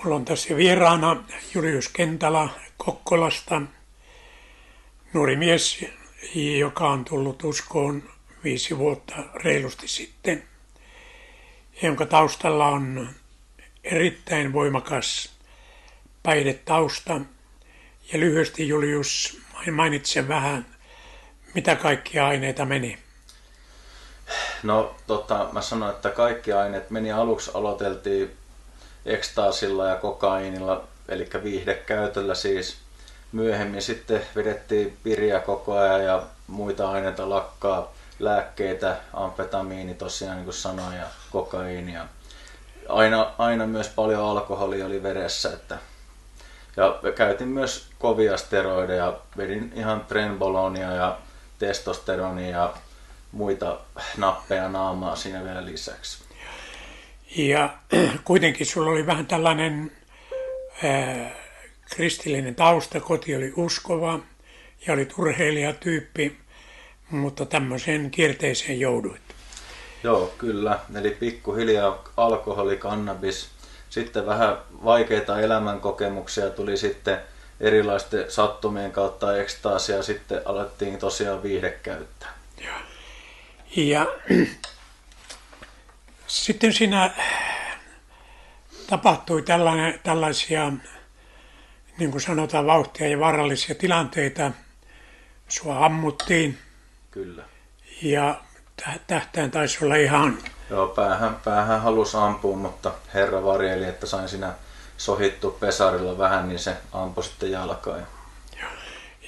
Mulla on tässä vieraana Julius Kentala Kokkolasta, nuori mies, joka on tullut uskoon 5 vuotta reilusti sitten, jonka taustalla on erittäin voimakas päihdetausta. Ja lyhyesti Julius, mainitsen vähän, mitä kaikkia aineita meni. No mä sanoin, että kaikki aineet meni. Aluksi aloiteltiin ekstaasilla ja kokaiinilla, eli viihdekäytöllä siis. Myöhemmin sitten vedettiin piriä koko ajan ja muita aineita lakkaa, lääkkeitä, amfetamiini tosiaan niin kuin sanoin ja kokaiinia. Aina myös paljon alkoholia oli veressä. Ja käytin myös kovia steroideja, vedin ihan trenbolonia ja testosteronia ja muita nappeja naamaa siinä vielä lisäksi. Ja kuitenkin sulla oli vähän tällainen kristillinen tausta, koti oli uskova ja oli urheilijatyyppi, mutta tämmöiseen kierteeseen jouduit. Joo, kyllä. Eli pikkuhiljaa alkoholi, kannabis, sitten vähän vaikeita elämänkokemuksia tuli sitten erilaisten sattumien kautta ekstaasia ja sitten alettiin tosiaan viihdekäyttää. Ja sitten siinä tapahtui tällaisia, niin kuin sanotaan, vauhtia ja vaarallisia tilanteita. Sua ammuttiin. Kyllä. Ja tähtäin taisi olla ihan... Joo, päähän halusi ampua, mutta herra varjeli, että sain siinä sohittu pesarilla vähän, niin se ampui sitten jalkaan.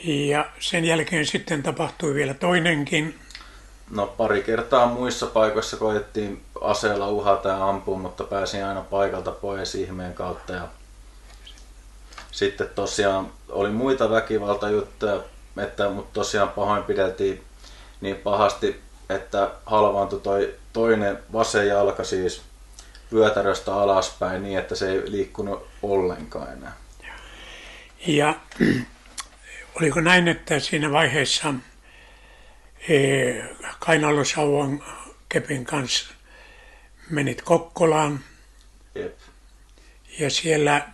Ja sen jälkeen sitten tapahtui vielä toinenkin. No pari kertaa muissa paikoissa koettiin aseella uhata ja ampua, mutta pääsin aina paikalta pois ihmeen kautta. Ja sitten tosiaan oli muita väkivaltajuttuja, mutta tosiaan pahoinpideltiin niin pahasti, että halvaantui toinen vasen jalka siis vyötäröstä alaspäin niin, että se ei liikkunut ollenkaan enää. Ja oliko näin, että siinä vaiheessa kainalosauvan kepin kanssa menit Kokkolaan? Jep. Ja siellä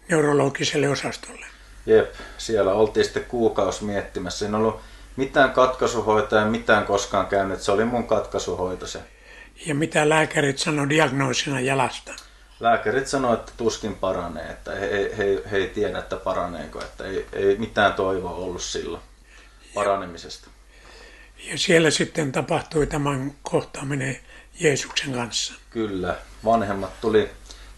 neurologiselle osastolle? Jep, siellä oltiin sitten kuukausi miettimässä. En ollut mitään katkaisuhoitoa ja mitään koskaan käynyt, se oli mun katkaisuhoito se. Ja mitä lääkärit sanoi diagnoosina jalasta? Lääkärit sanoi, että tuskin paranee, että he ei tiedä, että paraneeko, että ei mitään toivoa ollut sillä paranemisesta. Ja siellä sitten tapahtui tämän kohtaaminen Jeesuksen kanssa. Kyllä, vanhemmat tuli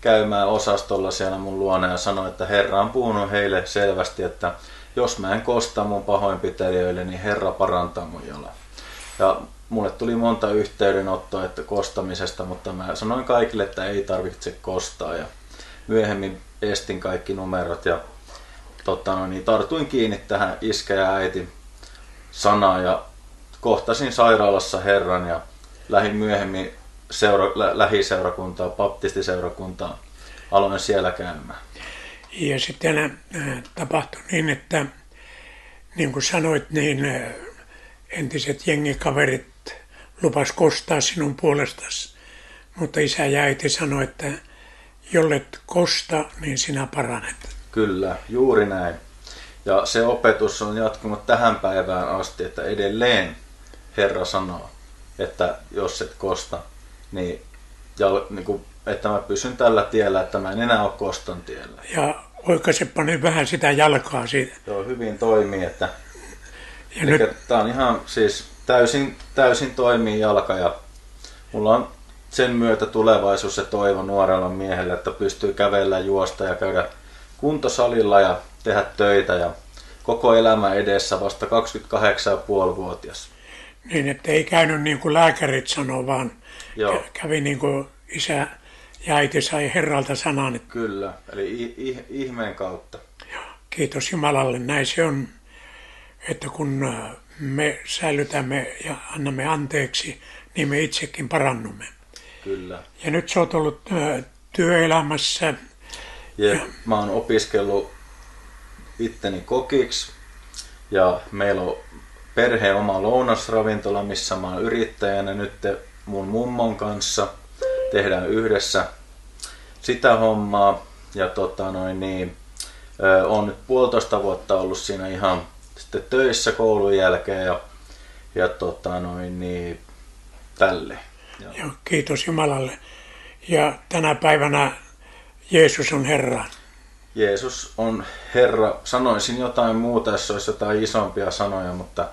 käymään osastolla siellä mun luona ja sanoi, että Herra on puhunut heille selvästi, että jos mä en kosta mun pahoinpitelijöille, niin Herra parantaa mun jalan. Ja mulle tuli monta yhteydenottoa että kostamisesta, mutta mä sanoin kaikille, että ei tarvitse kostaa. Ja myöhemmin estin kaikki numerot ja tartuin kiinni tähän iskä ja äiti sanaan ja kohtasin sairaalassa Herran ja lähdin myöhemmin lähiseurakuntaa, baptistiseurakuntaa. Aloin siellä käymään. Ja sitten tapahtui niin, että niin kuin sanoit, niin entiset jengikaverit lupas kostaa sinun puolestasi, mutta isä ja äiti sanoi, että jollet kosta, niin sinä paranet. Kyllä, juuri näin. Ja se opetus on jatkunut tähän päivään asti, että edelleen Herra sanoo, että jos et kosta, niin että mä pysyn tällä tiellä, että mä en enää ole koston tiellä. Ja oikaisepa nyt vähän sitä jalkaa siitä. Joo, hyvin toimii, että nyt... tää on ihan siis täysin toimii jalka ja mulla on sen myötä tulevaisuus ja toivo nuorella miehellä, että pystyy kävellä, juosta ja käydä kuntosalilla ja tehdä töitä ja koko elämä edessä vasta 28,5-vuotias. Niin, että ei käynyt niin kuin lääkärit sanoo, vaan kävi niin kuin isä ja äiti sai Herralta sanan. Että... Kyllä, eli ihmeen kautta. Kiitos Jumalalle, näin se on, että kun me säilytämme ja annamme anteeksi, niin me itsekin parannumme. Kyllä. Ja nyt sä oot ollut työelämässä. Mä oon opiskellut itteni kokiksi ja meillä on perheen oma lounasravintola, missä mä oon yrittäjänä nyt mun mummon kanssa. Tehdään yhdessä sitä hommaa Ja olen nyt 1,5 vuotta ollut siinä ihan sitten töissä koulun jälkeen ja tälle. Ja kiitos Jumalalle. Ja tänä päivänä Jeesus on Herra. Jeesus on Herra. Sanoisin jotain muuta, jos olisi jotain isompia sanoja, mutta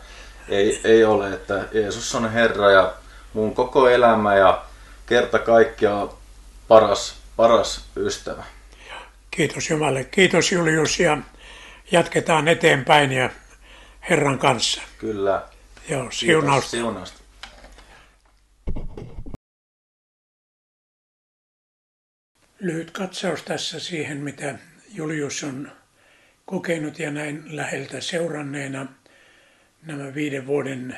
ei ole. Että Jeesus on Herra ja mun koko elämä ja kerta kaikkiaan paras ystävä. Kiitos Jumalalle. Kiitos Julius ja jatketaan eteenpäin ja Herran kanssa. Kyllä. Joo, siunausta. Siunausta. Lyhyt katsaus tässä siihen, mitä Julius on kokenut ja näin läheltä seuranneena nämä 5 vuoden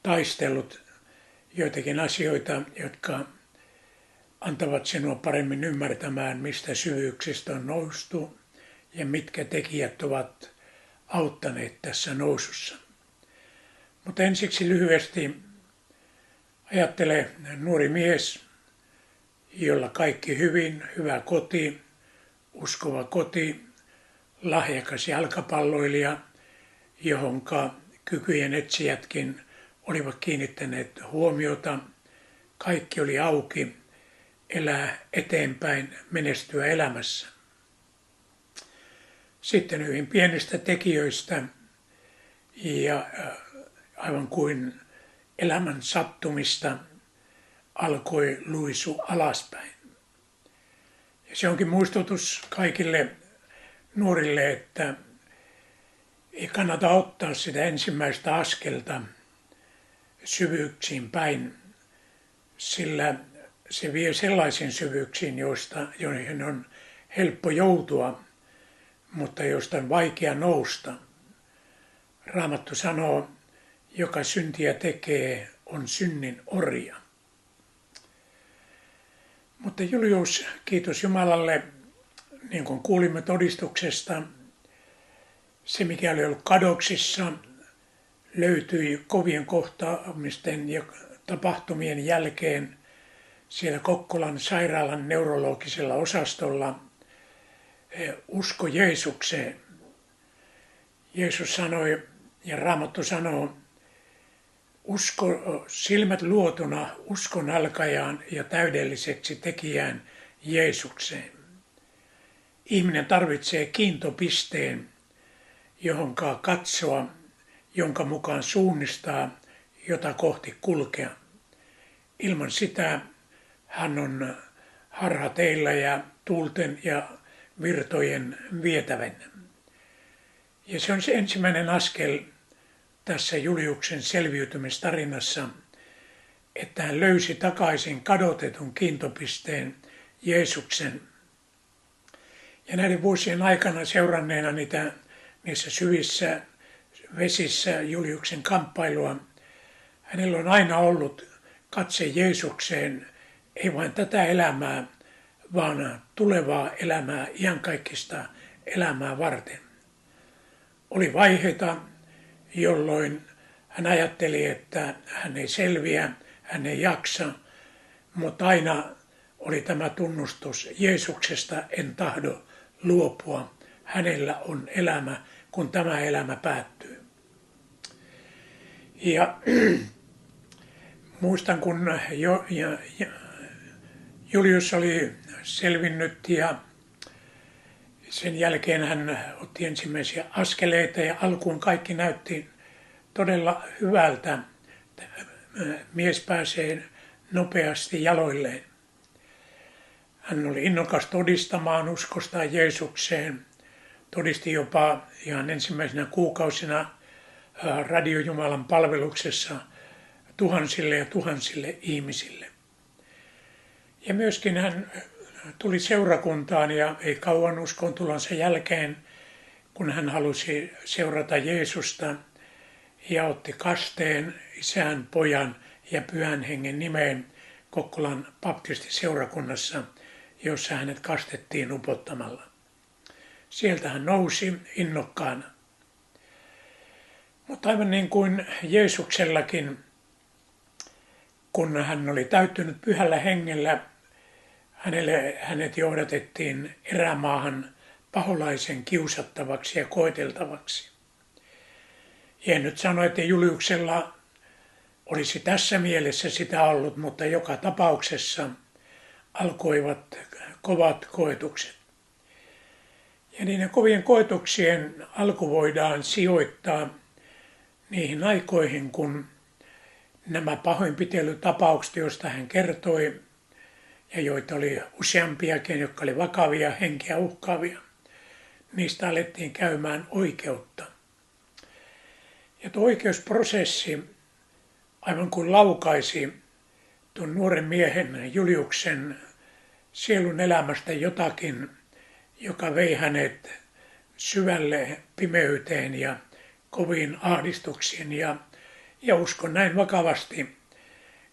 taistelut, joitakin asioita, jotka antavat sinua paremmin ymmärtämään, mistä syvyyksistä on noustu ja mitkä tekijät ovat auttaneet tässä nousussa. Mutta ensiksi lyhyesti ajattele nuori mies, jolla kaikki hyvin, hyvä koti, uskova koti, lahjakas jalkapalloilija, johonka kykyjen etsijätkin olivat kiinnittäneet huomiota. Kaikki oli auki, elää eteenpäin, menestyä elämässä. Sitten hyvin pienistä tekijöistä ja aivan kuin elämän sattumista alkoi luisu alaspäin. Ja se onkin muistutus kaikille nuorille, että ei kannata ottaa sitä ensimmäistä askelta syvyyksiin päin, sillä se vie sellaisiin syvyyksiin, joihin on helppo joutua, mutta joista on vaikea nousta. Raamattu sanoo, joka syntiä tekee, on synnin orja. Mutta Julius, kiitos Jumalalle, niin kuin kuulimme todistuksesta, se mikä oli ollut kadoksissa, löytyi kovien kohtaamisten ja tapahtumien jälkeen siellä Kokkolan sairaalan neurologisella osastolla usko Jeesukseen. Jeesus sanoi ja Raamattu sanoo, usko silmät luotuna uskon alkajaan ja täydelliseksi tekijään Jeesukseen. Ihminen tarvitsee kiintopisteen, johonka katsoa, jonka mukaan suunnistaa, jota kohti kulkea. Ilman sitä hän on harhateillä ja tuulten ja virtojen vietävänä. Ja se on se ensimmäinen askel tässä Juliuksen selviytymistarinassa, että hän löysi takaisin kadotetun kiintopisteen Jeesuksen. Ja näiden vuosien aikana seuranneena niissä syvissä vesissä Juliuksen kamppailua, hänellä on aina ollut katse Jeesukseen, ei vain tätä elämää, vaan tulevaa elämää, iankaikkista elämää varten. Oli vaiheita, jolloin hän ajatteli, että hän ei selviä, hän ei jaksa, mutta aina oli tämä tunnustus, Jeesuksesta en tahdo luopua, hänellä on elämä, kun tämä elämä päättyy. Ja muistan, kun Julius oli selvinnyt ja sen jälkeen hän otti ensimmäisiä askeleita ja alkuun kaikki näytti todella hyvältä. Mies pääsee nopeasti jaloilleen. Hän oli innokas todistamaan uskostaan Jeesukseen. Todisti jopa ihan ensimmäisenä kuukausina Radio Jumalan palveluksessa tuhansille ja tuhansille ihmisille. Ja myöskin hän tuli seurakuntaan ja ei kauan uskontulonsa jälkeen, kun hän halusi seurata Jeesusta ja otti kasteen Isän, Pojan ja Pyhän Hengen nimeen Kokkolan baptistiseurakunnassa, jossa hänet kastettiin upottamalla. Sieltä hän nousi innokkaana. Mutta aivan niin kuin Jeesuksellakin, kun hän oli täyttynyt Pyhällä Hengellä, hänet johdatettiin erämaahan paholaisen kiusattavaksi ja koeteltavaksi. Ja en nyt sano, että Juliuksella olisi tässä mielessä sitä ollut, mutta joka tapauksessa alkoivat kovat koetukset. Ja niiden kovien koetuksien alku voidaan sijoittaa niihin aikoihin, kun nämä pahoinpitelytapaukset, joista hän kertoi, ja joita oli useampiakin, jotka oli vakavia, henkeä uhkaavia, niistä alettiin käymään oikeutta. Ja tuo oikeusprosessi aivan kuin laukaisi tuon nuoren miehen Juliuksen sielun elämästä jotakin, joka vei hänet syvälle pimeyteen ja koviin ahdistuksiin. Ja uskon näin vakavasti,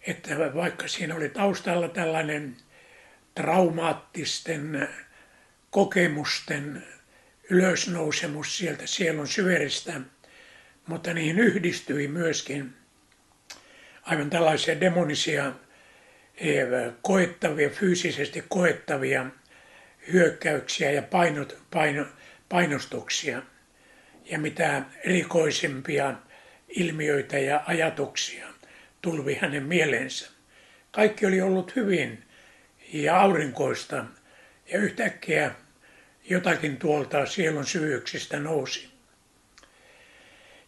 että vaikka siinä oli taustalla tällainen traumaattisten kokemusten ylösnousemus sieltä sielun syveristä, mutta niihin yhdistyi myöskin aivan tällaisia demonisia, koettavia, fyysisesti koettavia hyökkäyksiä ja painostuksia ja mitä erikoisimpia ilmiöitä ja ajatuksia tulvi hänen mieleensä. Kaikki oli ollut hyvin ja aurinkoista ja yhtäkkiä jotakin tuolta sielun syvyyksistä nousi.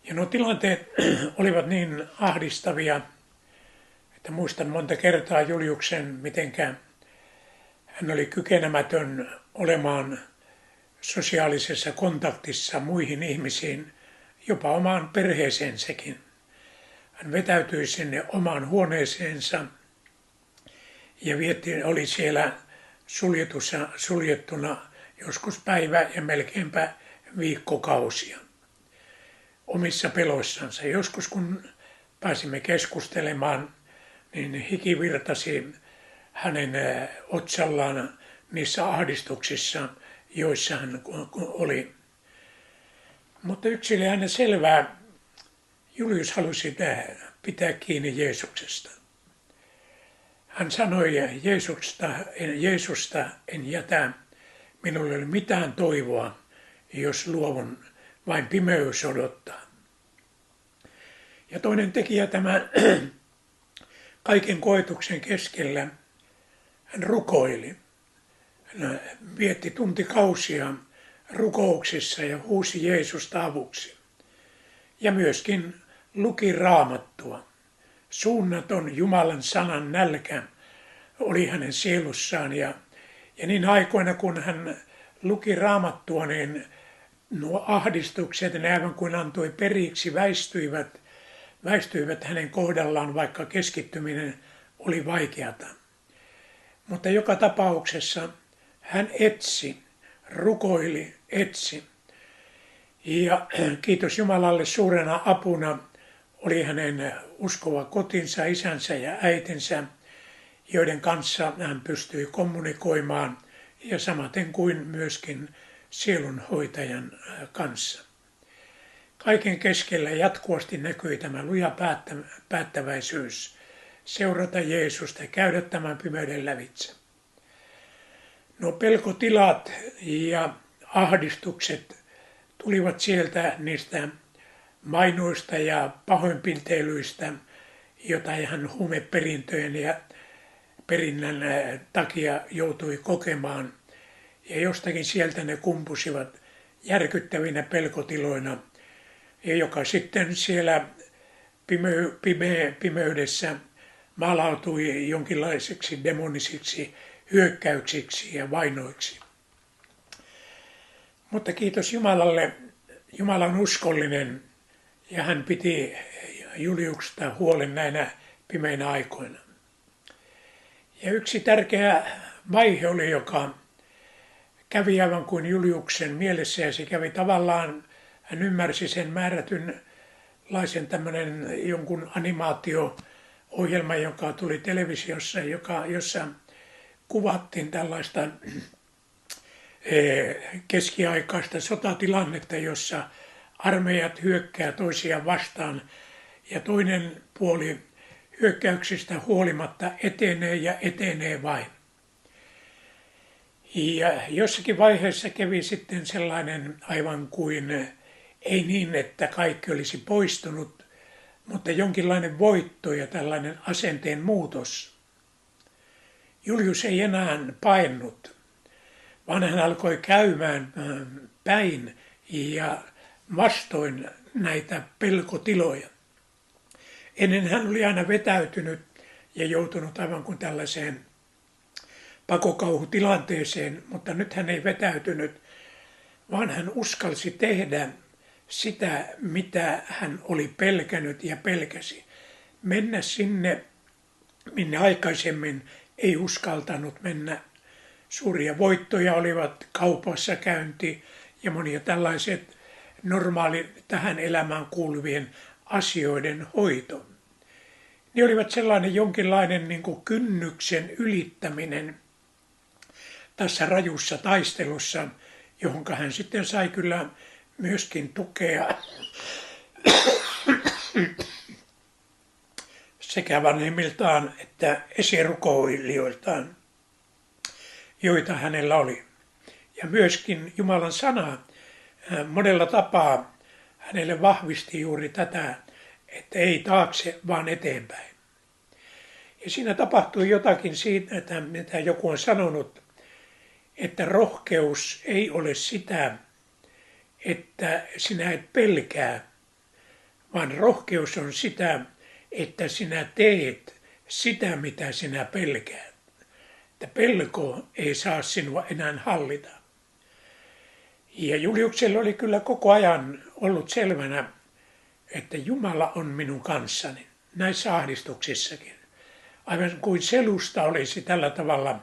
Ja nuo tilanteet olivat niin ahdistavia, että muistan monta kertaa Juliuksen, mitenkä hän oli kykenemätön olemaan sosiaalisessa kontaktissa muihin ihmisiin, jopa omaan perheeseensäkin. Hän vetäytyi sinne omaan huoneeseensa ja oli siellä suljettuna joskus päivä ja melkeinpä viikkokausia omissa peloissansa. Joskus kun pääsimme keskustelemaan, niin hiki virtasi hänen otsallaan niissä ahdistuksissa, joissa hän oli. Mutta yksi oli aina selvää, Julius halusi pitää kiinni Jeesuksesta. Hän sanoi, Jeesusta en jätä, minulla ei ole mitään toivoa, jos luovun, vain pimeys odottaa. Ja toinen tekijä tämän kaiken koetuksen keskellä, hän rukoili. Hän vietti tuntikausia rukouksissa ja huusi Jeesusta avuksi. Ja myöskin luki Raamattua. Suunnaton Jumalan sanan nälkä oli hänen sielussaan. Ja niin aikoina, kun hän luki Raamattua, niin nuo ahdistukset, ne aivan kuin antoi periksi, väistyivät hänen kohdallaan, vaikka keskittyminen oli vaikeata. Mutta joka tapauksessa hän etsi. Ja kiitos Jumalalle, suurena apuna oli hänen uskova kotinsa, isänsä ja äitinsä, joiden kanssa hän pystyi kommunikoimaan ja samaten kuin myöskin sielunhoitajan kanssa. Kaiken keskellä jatkuvasti näkyi tämä luja päättäväisyys seurata Jeesusta ja käydä tämän pimeyden lävitse. Nuo pelkotilat ja ahdistukset tulivat sieltä niistä mainoista ja pahoinpitelyistä, jota hän huumeperintöjen ja perinnän takia joutui kokemaan. Ja jostakin sieltä ne kumpusivat järkyttävinä pelkotiloina, ja joka sitten siellä pimeydessä maalautui jonkinlaiseksi demonisiksi hyökkäyksiksi ja vainoiksi. Mutta kiitos Jumalalle, Jumala on uskollinen ja hän piti Juliuksesta huolen näinä pimeinä aikoina. Ja yksi tärkeä vaihe oli, joka kävi aivan kuin Juliuksen mielessä ja se kävi tavallaan, hän ymmärsi sen määrätynlaisen tämmöinen jonkun animaatio-ohjelma, joka tuli televisiossa, jossa kuvattiin tällaista keskiaikaista sotatilannetta, jossa armeijat hyökkää toisiaan vastaan ja toinen puoli hyökkäyksistä huolimatta etenee ja etenee vain. Ja jossakin vaiheessa kävi sitten sellainen aivan kuin, ei niin, että kaikki olisi poistunut, mutta jonkinlainen voitto ja tällainen asenteen muutos. Julius ei enää paennut, vaan hän alkoi käymään päin ja vastoin näitä pelkotiloja. Ennen hän oli aina vetäytynyt ja joutunut aivan kuin tällaiseen pakokauhutilanteeseen, mutta nyt hän ei vetäytynyt, vaan hän uskalsi tehdä sitä, mitä hän oli pelkännyt ja pelkäsi. Mennä sinne, minne aikaisemmin ei uskaltanut mennä. Suuria voittoja olivat kaupassa käynti ja monia tällaiset normaali tähän elämään kuuluvien asioiden hoito. Ne olivat sellainen jonkinlainen niin kuin kynnyksen ylittäminen tässä rajussa taistelussa, johon hän sitten sai kyllä myöskin tukea sekä vanhemmiltaan että esirukoilijoiltaan, joita hänellä oli. Ja myöskin Jumalan sana monella tapaa hänelle vahvisti juuri tätä, että ei taakse, vaan eteenpäin. Ja siinä tapahtui jotakin siitä, että mitä joku on sanonut, että rohkeus ei ole sitä, että sinä et pelkää, vaan rohkeus on sitä, että sinä teet sitä, mitä sinä pelkäät. Että pelko ei saa sinua enää hallita. Ja Juliuksella oli kyllä koko ajan ollut selvänä, että Jumala on minun kanssani näissä ahdistuksissakin. Aivan kuin selusta olisi tällä tavalla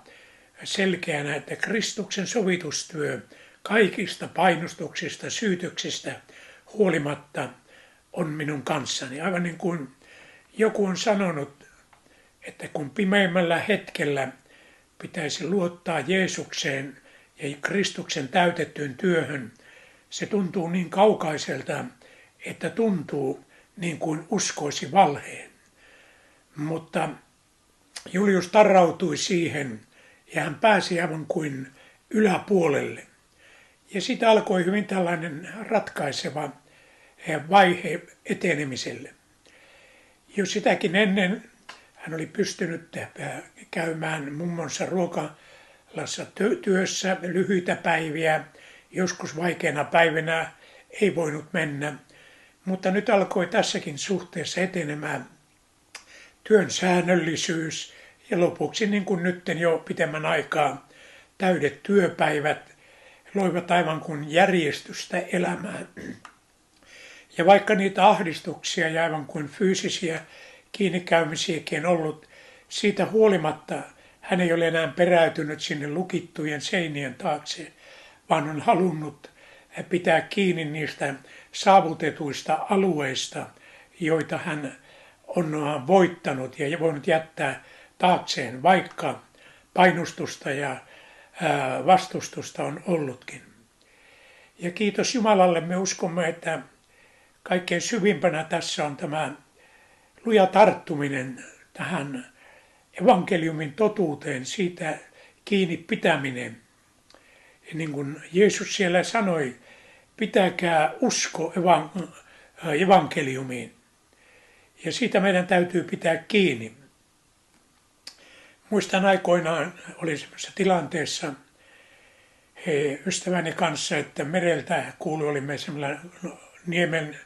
selkeänä, että Kristuksen sovitustyö kaikista painostuksista, syytöksistä huolimatta on minun kanssani. Aivan niin kuin joku on sanonut, että kun pimeimmällä hetkellä pitäisi luottaa Jeesukseen ja Kristuksen täytettyyn työhön, se tuntuu niin kaukaiselta, että tuntuu niin kuin uskoisi valheen. Mutta Julius tarrautui siihen ja hän pääsi aivan kuin yläpuolelle. Ja siitä alkoi hyvin tällainen ratkaiseva vaihe etenemiselle. Jo sitäkin ennen hän oli pystynyt käymään mummonsa ruokalassa työssä lyhyitä päiviä, joskus vaikeina päivinä ei voinut mennä, mutta nyt alkoi tässäkin suhteessa etenemään työn säännöllisyys ja lopuksi niin kuin nytten jo pitemmän aikaa täydet työpäivät loivat aivan kuin järjestystä elämään. Ja vaikka niitä ahdistuksia ja aivan kuin fyysisiä kiinnikäymisiäkin ollut, siitä huolimatta hän ei ole enää peräytynyt sinne lukittujen seinien taakse, vaan on halunnut pitää kiinni niistä saavutetuista alueista, joita hän on voittanut ja voinut jättää taakseen, vaikka painostusta ja vastustusta on ollutkin. Ja kiitos Jumalalle, me uskomme, että kaikkein syvimpänä tässä on tämä luja tarttuminen tähän evankeliumin totuuteen, siitä kiinni pitäminen. Ja niin kuin Jeesus siellä sanoi, pitäkää usko evankeliumiin. Ja siitä meidän täytyy pitää kiinni. Muistan aikoinaan, olin sellaisessa tilanteessa ystäväni kanssa, että mereltä olimme semmoilla niemen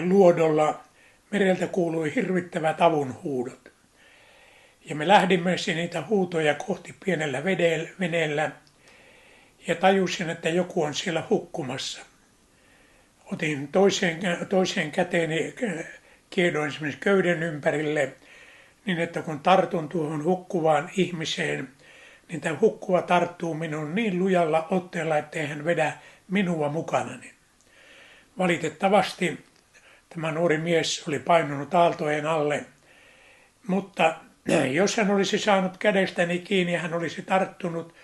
luodolla, mereltä kuului hirvittävät avunhuudot. Ja me lähdimme niitä huutoja kohti pienellä veneellä ja tajusin, että joku on siellä hukkumassa. Otin toiseen käteeni, kiedoin esimerkiksi köyden ympärille, niin että kun tartun tuohon hukkuvaan ihmiseen, niin tämä hukkuva tarttuu minun niin lujalla otteella, ettei hän vedä minua mukanani. Valitettavasti tämä nuori mies oli painunut aaltojen alle, mutta jos hän olisi saanut kädestäni kiinni, hän olisi tarttunut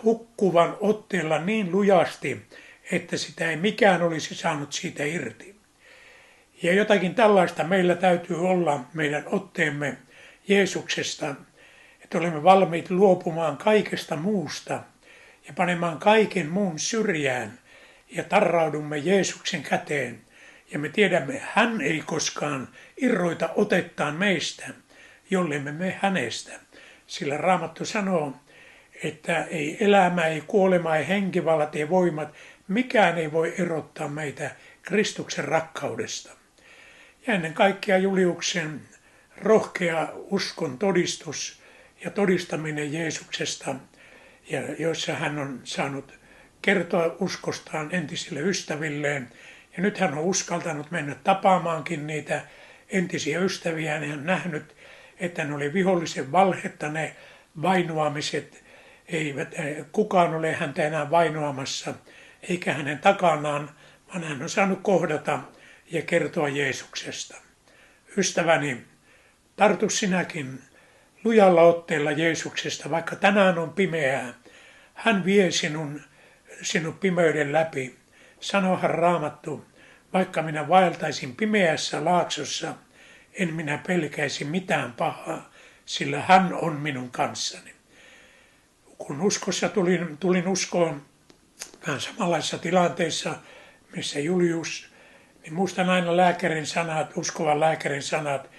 hukkuvan otteella niin lujasti, että sitä ei mikään olisi saanut siitä irti. Ja jotakin tällaista meillä täytyy olla meidän otteemme Jeesuksesta, että olemme valmiit luopumaan kaikesta muusta ja panemaan kaiken muun syrjään ja tarraudumme Jeesuksen käteen. Ja me tiedämme, hän ei koskaan irroita otettaan meistä, jollemme me hänestä. Sillä Raamattu sanoo, että ei elämä, ei kuolema, ei henkivallat, ei voimat, mikään ei voi erottaa meitä Kristuksen rakkaudesta. Ja ennen kaikkea Juliuksen rohkea uskon todistus ja todistaminen Jeesuksesta, ja joissa hän on saanut kertoa uskostaan entisille ystävilleen. Ja nyt hän on uskaltanut mennä tapaamaankin niitä entisiä ystäviä. Hän on nähnyt, että ne oli vihollisen valhetta, ne vainoamiset. Kukaan ole häntä enää vainoamassa, eikä hänen takanaan, vaan hän on saanut kohdata ja kertoa Jeesuksesta. Ystäväni, tartu sinäkin lujalla otteella Jeesuksesta, vaikka tänään on pimeää. Hän vie sinun pimeyden läpi. Sanohan Raamattu, vaikka minä vaeltaisin pimeässä laaksossa, en minä pelkäisi mitään pahaa, sillä hän on minun kanssani. Kun uskossa tulin uskoon vähän samanlaisessa tilanteessa, missä Julius, niin muistan aina lääkärin sanat, uskovan lääkärin sanat,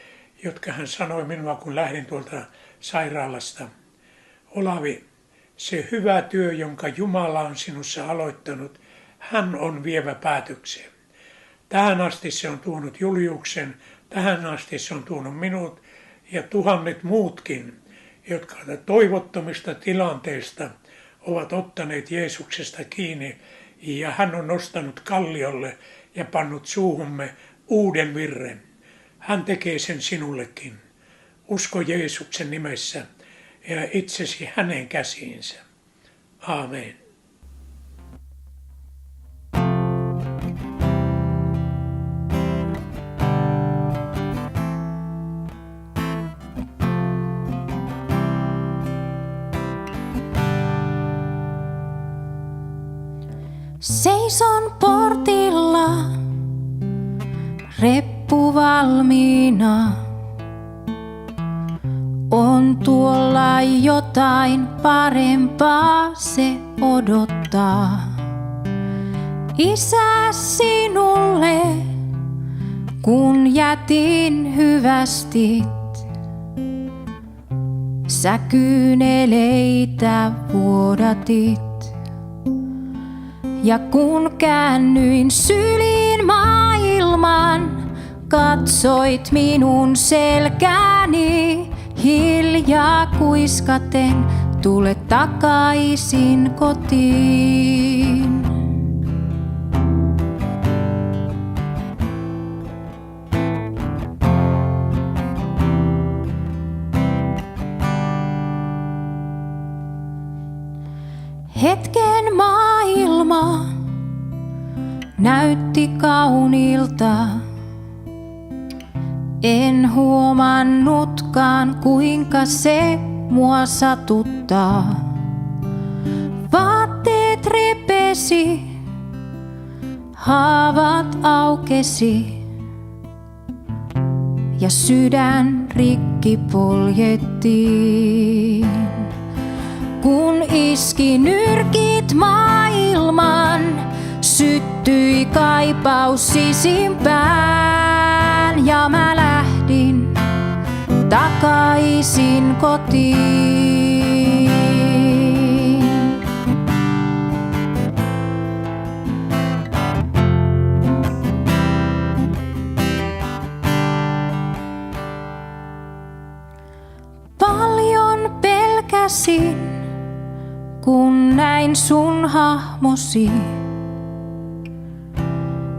jotka hän sanoi minua, kun lähdin tuolta sairaalasta. Olavi, se hyvä työ, jonka Jumala on sinussa aloittanut, hän on vievä päätökseen. Tähän asti se on tuonut Juliuksen, tähän asti se on tuonut minut ja tuhannet muutkin, jotka toivottomista tilanteista ovat ottaneet Jeesuksesta kiinni, ja hän on nostanut kalliolle ja pannut suuhumme uuden virren. Hän tekee sen sinullekin. Usko Jeesuksen nimessä ja itsesi hänen käsiinsä. Aamen. Seison portilla, reppu valmiina. On tuolla jotain parempaa, se odottaa. Isä, sinulle, kun jätin hyvästit, sä kyyneleitä vuodatit. Ja kun käännyin syliin maailman, katsoit minun selkääni, hiljaa kuiskaten, tule takaisin kotiin. Hetken maailma näytti kauniilta. En huomannutkaan, kuinka se mua satuttaa. Vaatteet repesi, haavat aukesi ja sydän rikki poljettiin. Kun iski nyrkit maailman, syttyi kaipaus sisimpään ja mä lähdin takaisin kotiin. Paljon pelkäsin, kun näin sun hahmosi.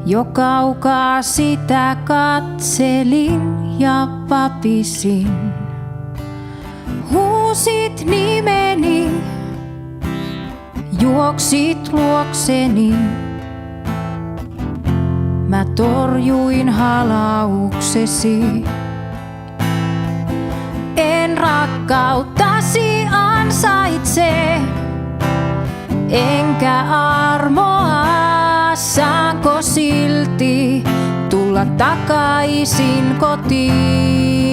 Jo kaukaa sitä katselin ja vapisin. Huusit nimeni, juoksit luokseni. Mä torjuin halauksesi. En rakkauttasi ansaitse, enkä armoa. Saanko silti tulla takaisin kotiin?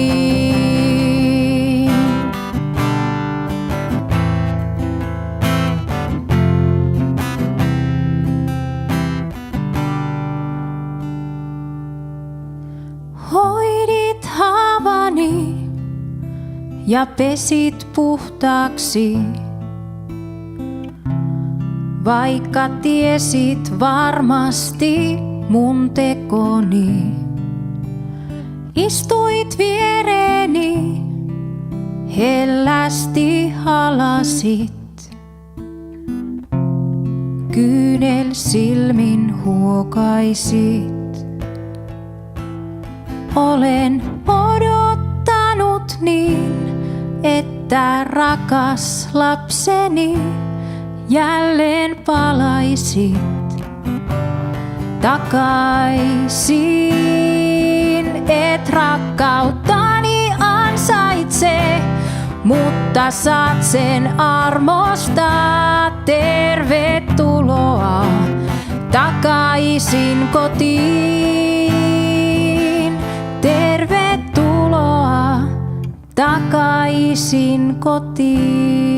ja pesit puhtaaksi. Vaikka tiesit varmasti mun tekoni, istuit viereeni, hellästi halasit. Kyynel silmin huokaisit. Olen odottanut niin, että rakas lapseni jälleen palaisit takaisin, et rakkauttani ansaitse, mutta saat sen armosta. Tervetuloa takaisin kotiin. Tervetuloa takaisin kotiin.